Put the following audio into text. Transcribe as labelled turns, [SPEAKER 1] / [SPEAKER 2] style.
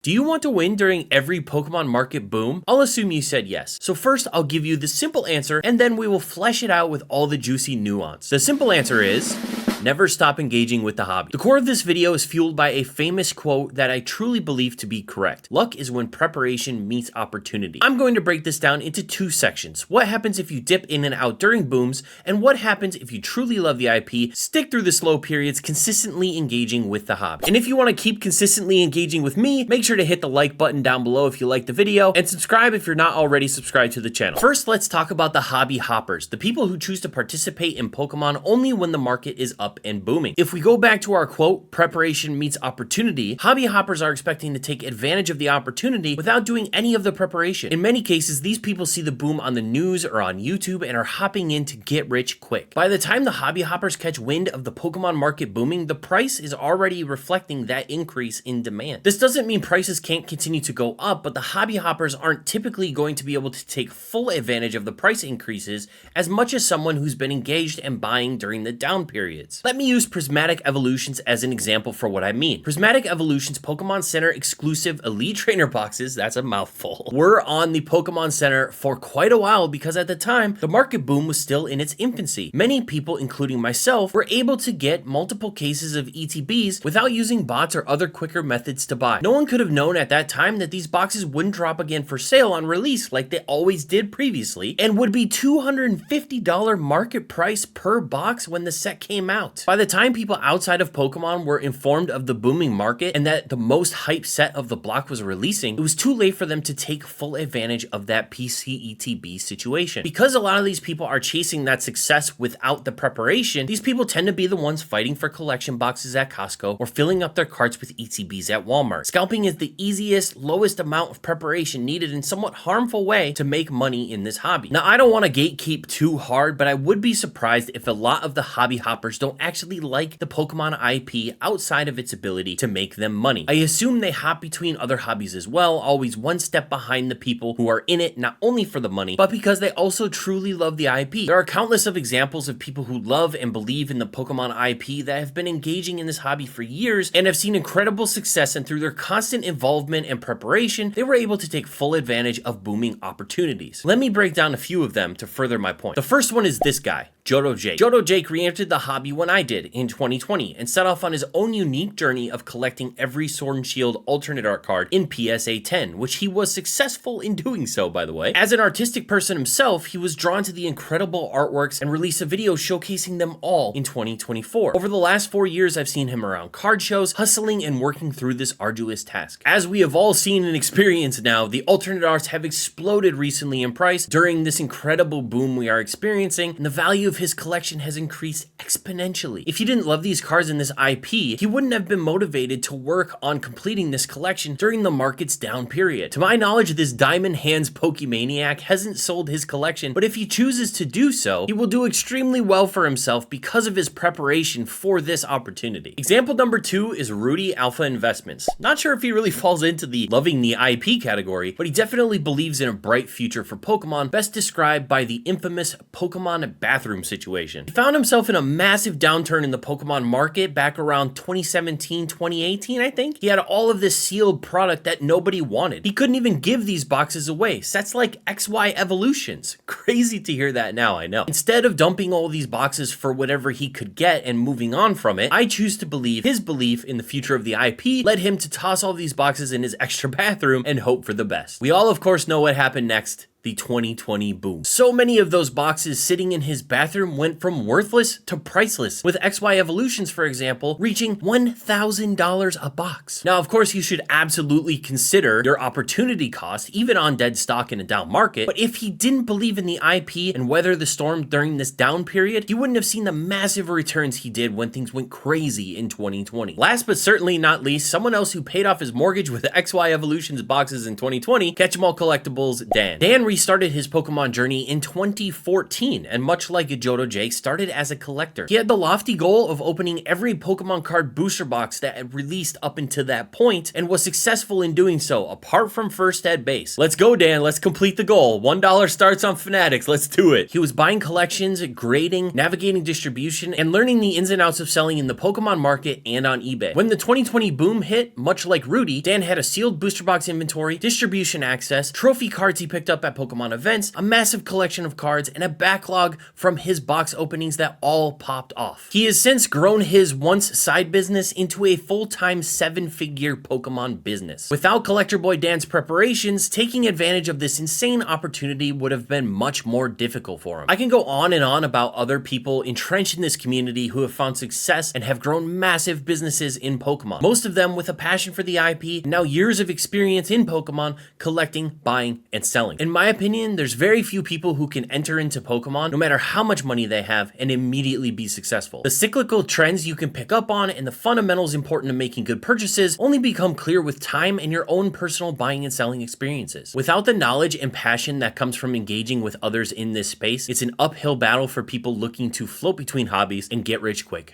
[SPEAKER 1] Do you want to win during every Pokemon market boom? I'll assume you said yes. So first, I'll give you the simple answer, and then we will flesh it out with all the juicy nuance. The simple answer is never stop engaging with the hobby. The core of this video is fueled by a famous quote that I truly believe to be correct. Luck is when preparation meets opportunity. I'm going to break this down into two sections. What happens if you dip in and out during booms, and what happens if you truly love the IP, stick through the slow periods, consistently engaging with the hobby. And if you want to keep consistently engaging with me, make sure to hit the like button down below if you like the video, and subscribe if you're not already subscribed to the channel. First, let's talk about the hobby hoppers, the people who choose to participate in Pokemon only when the market is up and booming. If we go back to our quote, preparation meets opportunity, hobby hoppers are expecting to take advantage of the opportunity without doing any of the preparation. In many cases, these people see the boom on the news or on YouTube and are hopping in to get rich quick. By the time the hobby hoppers catch wind of the Pokemon market booming, the price is already reflecting that increase in demand. This doesn't mean prices can't continue to go up, but the hobby hoppers aren't typically going to be able to take full advantage of the price increases as much as someone who's been engaged and buying during the down periods. Let me use Prismatic Evolutions as an example for what I mean. Prismatic Evolutions Pokemon Center exclusive Elite Trainer boxes, that's a mouthful, were on the Pokemon Center for quite a while because at the time, the market boom was still in its infancy. Many people, including myself, were able to get multiple cases of ETBs without using bots or other quicker methods to buy. No one could have known at that time that these boxes wouldn't drop again for sale on release like they always did previously, and would be $250 market price per box when the set came out. By the time people outside of Pokemon were informed of the booming market and that the most hyped set of the block was releasing, it was too late for them to take full advantage of that PC ETB situation. Because a lot of these people are chasing that success without the preparation, these people tend to be the ones fighting for collection boxes at Costco or filling up their carts with ETBs at Walmart. Scalping is the easiest, lowest amount of preparation needed in somewhat harmful way to make money in this hobby. Now, I don't want to gatekeep too hard, but I would be surprised if a lot of the hobby hoppers don't actually like the Pokemon IP outside of its ability to make them money. I assume they hop between other hobbies as well, always one step behind the people who are in it not only for the money, but because they also truly love the IP. There are countless of examples of people who love and believe in the Pokemon IP that have been engaging in this hobby for years and have seen incredible success, and through their constant involvement and preparation, they were able to take full advantage of booming opportunities. Let me break down a few of them to further my point. The first one is this guy, Johto Jake. Johto Jake re-entered the hobby when I did in 2020 and set off on his own unique journey of collecting every Sword and Shield alternate art card in PSA 10, which he was successful in doing so, by the way. As an artistic person himself, he was drawn to the incredible artworks and released a video showcasing them all in 2024. Over the last 4 years, I've seen him around card shows, hustling and working through this arduous task. As we have all seen and experienced now, the alternate arts have exploded recently in price during this incredible boom we are experiencing, and the value of his collection has increased exponentially. If he didn't love these cards in this IP, he wouldn't have been motivated to work on completing this collection during the market's down period. To my knowledge, this Diamond Hands Pokemaniac hasn't sold his collection, but if he chooses to do so, he will do extremely well for himself because of his preparation for this opportunity. Example number 2 is Rudy Alpha Investments. Not sure if he really falls into the loving the IP category, but he definitely believes in a bright future for Pokemon, best described by the infamous Pokemon bathroom situation. He found himself in a massive downturn in the Pokemon market back around 2017, 2018, I think. He had all of this sealed product that nobody wanted. He couldn't even give these boxes away. Sets like XY Evolutions. Crazy to hear that now, I know. Instead of dumping all these boxes for whatever he could get and moving on from it, I choose to believe his belief in the future of the IP led him to toss all these boxes in his extra bathroom and hope for the best. We all, of course, know what happened next. The 2020 boom. So many of those boxes sitting in his bathroom went from worthless to priceless, with XY Evolutions, for example, reaching $1,000 a box. Now, of course, you should absolutely consider your opportunity cost, even on dead stock in a down market, but if he didn't believe in the IP and weather the storm during this down period, he wouldn't have seen the massive returns he did when things went crazy in 2020. Last but certainly not least, someone else who paid off his mortgage with XY Evolutions boxes in 2020, Catch 'em All Collectibles, Dan. Dan restarted his Pokemon journey in 2014, and much like Johto J, started as a collector. He had the lofty goal of opening every Pokemon card booster box that had released up until that point, and was successful in doing so, apart from first at base. Let's go, Dan, let's complete the goal. $1 starts on Fanatics, let's do it. He was buying collections, grading, navigating distribution, and learning the ins and outs of selling in the Pokemon market and on eBay. When the 2020 boom hit, much like Rudy, Dan had a sealed booster box inventory, distribution access, trophy cards he picked up at Pokemon events, a massive collection of cards, and a backlog from his box openings that all popped off. He has since grown his once side business into a full-time 7-figure Pokemon business. Without Collector Boy Dan's preparations, taking advantage of this insane opportunity would have been much more difficult for him. I can go on and on about other people entrenched in this community who have found success and have grown massive businesses in Pokemon. Most of them with a passion for the IP, and now years of experience in Pokemon, collecting, buying, and selling. In my opinion, there's very few people who can enter into Pokemon, no matter how much money they have, and immediately be successful. The cyclical trends you can pick up on and the fundamentals important to making good purchases only become clear with time and your own personal buying and selling experiences. Without the knowledge and passion that comes from engaging with others in this space, it's an uphill battle for people looking to float between hobbies and get rich quick.